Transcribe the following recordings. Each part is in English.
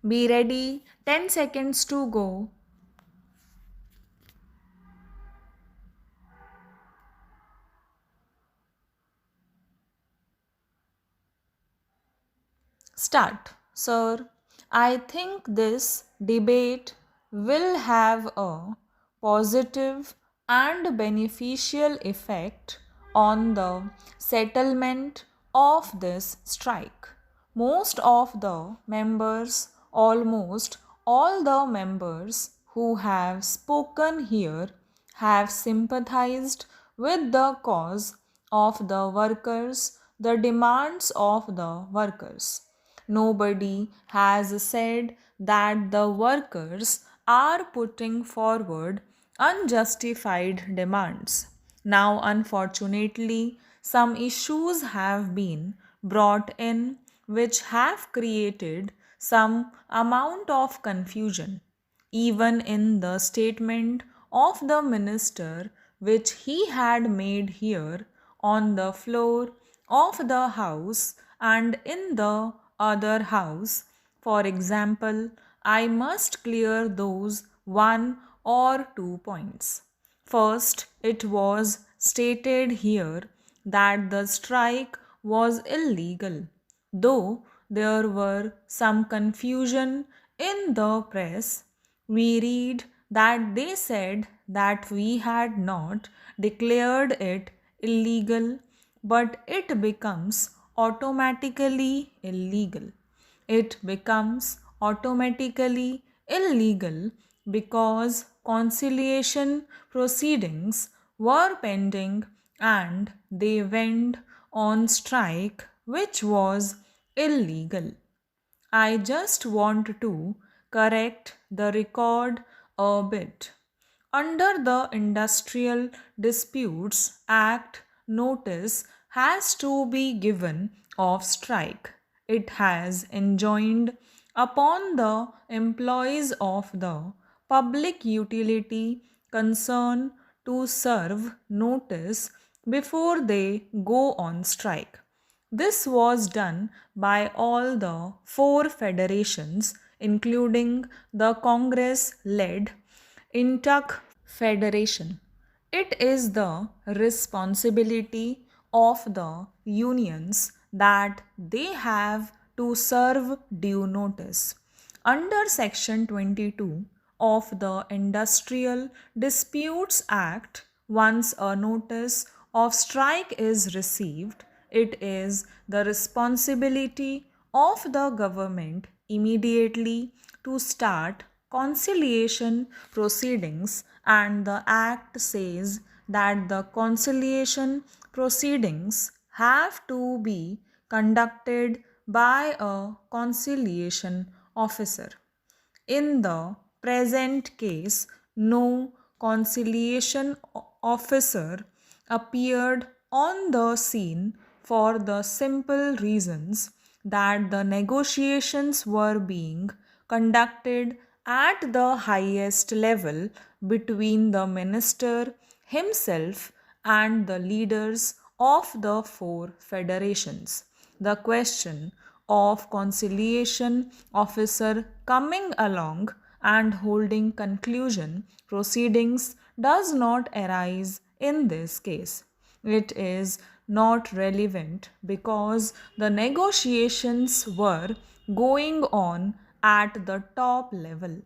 Be ready, 10 seconds to go. Start. Sir, I think this debate will have a positive and beneficial effect on the settlement of this strike. Most of the members, almost all the members who have spoken here, have sympathized with the cause of the workers, the demands of the workers. Nobody has said that the workers are putting forward unjustified demands. Now, unfortunately, some issues have been brought in which have created some amount of confusion. Even in the statement of the minister which he had made here on the floor of the house and in the other house, for example, I must clear those one or two points. First, it was stated here that the strike was illegal, though there were some confusion in the press. We read that they said that we had not declared it illegal, but it becomes automatically illegal. It becomes automatically illegal because conciliation proceedings were pending and they went on strike, which was illegal. I just want to correct the record a bit. Under the Industrial Disputes Act, notice has to be given of strike. It has enjoined upon the employees of the public utility concern to serve notice before they go on strike. This was done by all the four federations, including the Congress led Intuck Federation. It is the responsibility of the unions that they have to serve due notice. Under Section 22 of the Industrial Disputes Act, once a notice of strike is received, it is the responsibility of the government immediately to start conciliation proceedings, and the act says that the conciliation proceedings have to be conducted by a conciliation officer. In the present case, no conciliation officer appeared on the scene for the simple reasons that the negotiations were being conducted at the highest level between the minister himself and the leaders of the four federations. The question of conciliation officer coming along and holding conclusion proceedings does not arise in this case. It is not relevant because the negotiations were going on at the top level.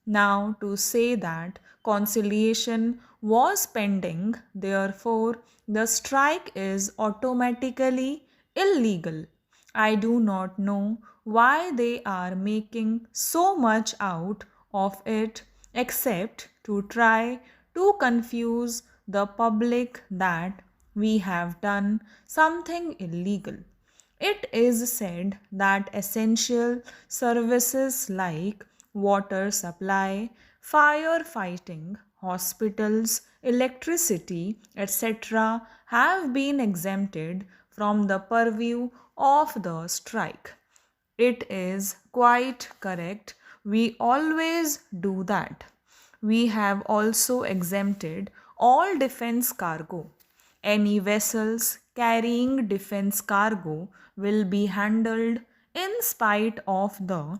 Now, to say that conciliation was pending, therefore, the strike is automatically illegal. I do not know why they are making so much out of it except to try to confuse the public that we have done something illegal. It is said that essential services like water supply, firefighting, hospitals, electricity, etc., have been exempted from the purview of the strike. It is quite correct. We always do that. We have also exempted all defense cargo. Any vessels carrying defense cargo will be handled in spite of the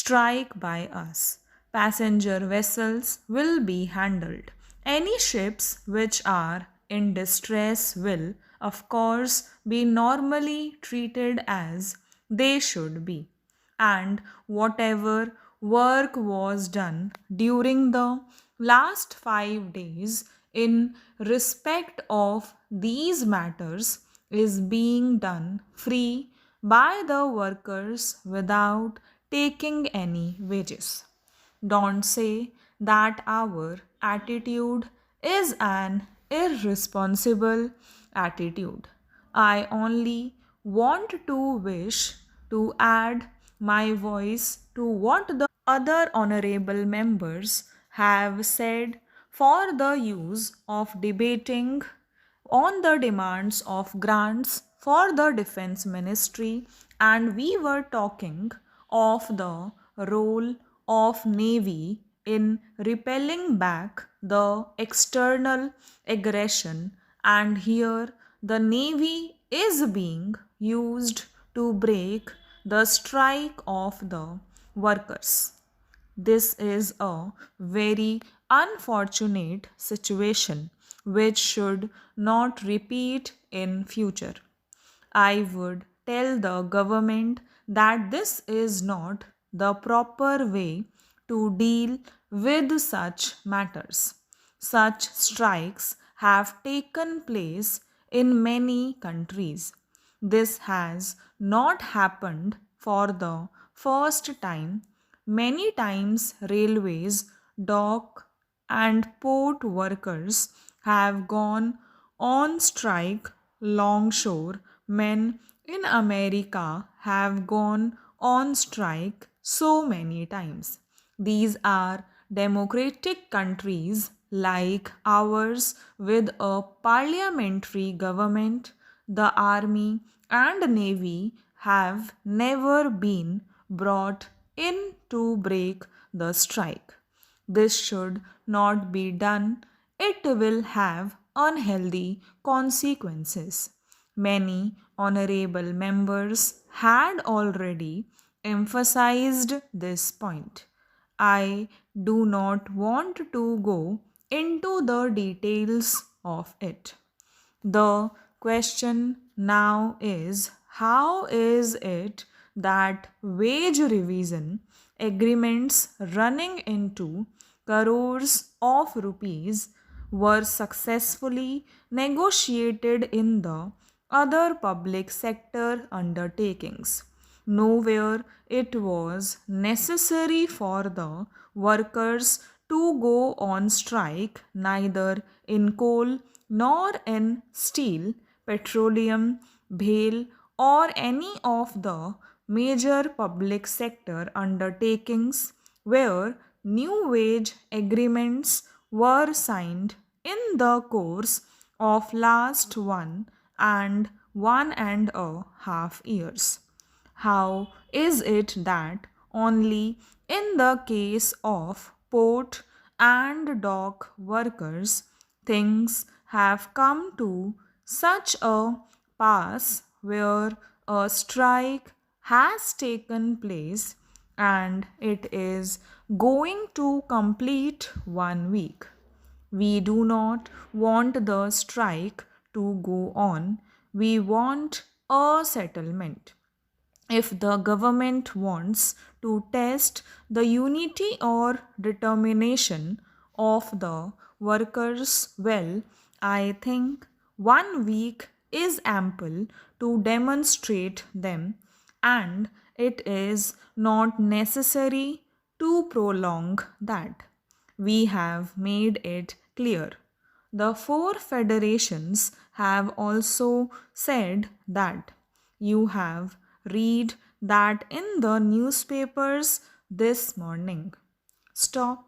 strike by us. Passenger vessels will be handled. Any ships which are in distress will, of course, be normally treated as they should be. And whatever work was done during the last 5 days in respect of these matters is being done free by the workers without taking any wages. Don't say that our attitude is an irresponsible attitude. I only want to wish to add my voice to what the other honorable members have said for the use of debating on the demands of grants for the defense ministry, and we were talking of the role of navy in repelling back the external aggression, and here the navy is being used to break the strike of the workers. This is a very unfortunate situation which should not repeat in future. I would tell the government that this is not the proper way to deal with such matters. Such strikes have taken place in many countries. This has not happened for the first time. Many times, railways, dock, and port workers have gone on strike. Longshore men in America have gone on strike so many times. These are democratic countries like ours with a parliamentary government. The army and navy have never been brought in to break the strike. This should not be done. It will have unhealthy consequences. Many honorable members had already emphasized this point. I do not want to go into the details of it. The question now is, how is it that wage revision agreements running into crores of rupees were successfully negotiated in the other public sector undertakings? Nowhere it was necessary for the workers to go on strike, neither in coal nor in steel, petroleum, bale, or any of the major public sector undertakings where new wage agreements were signed in the course of last 1.5 years. How is it that only in the case of port and dock workers things have come to such a pass where a strike has taken place and it is going to complete 1 week? We do not want the strike to go on. We want a settlement. If the government wants to test the unity or determination of the workers, well, I think 1 week is ample to demonstrate them, and it is not necessary to prolong that. We have made it clear. The four federations have also said that. You have read that in the newspapers this morning. Stop.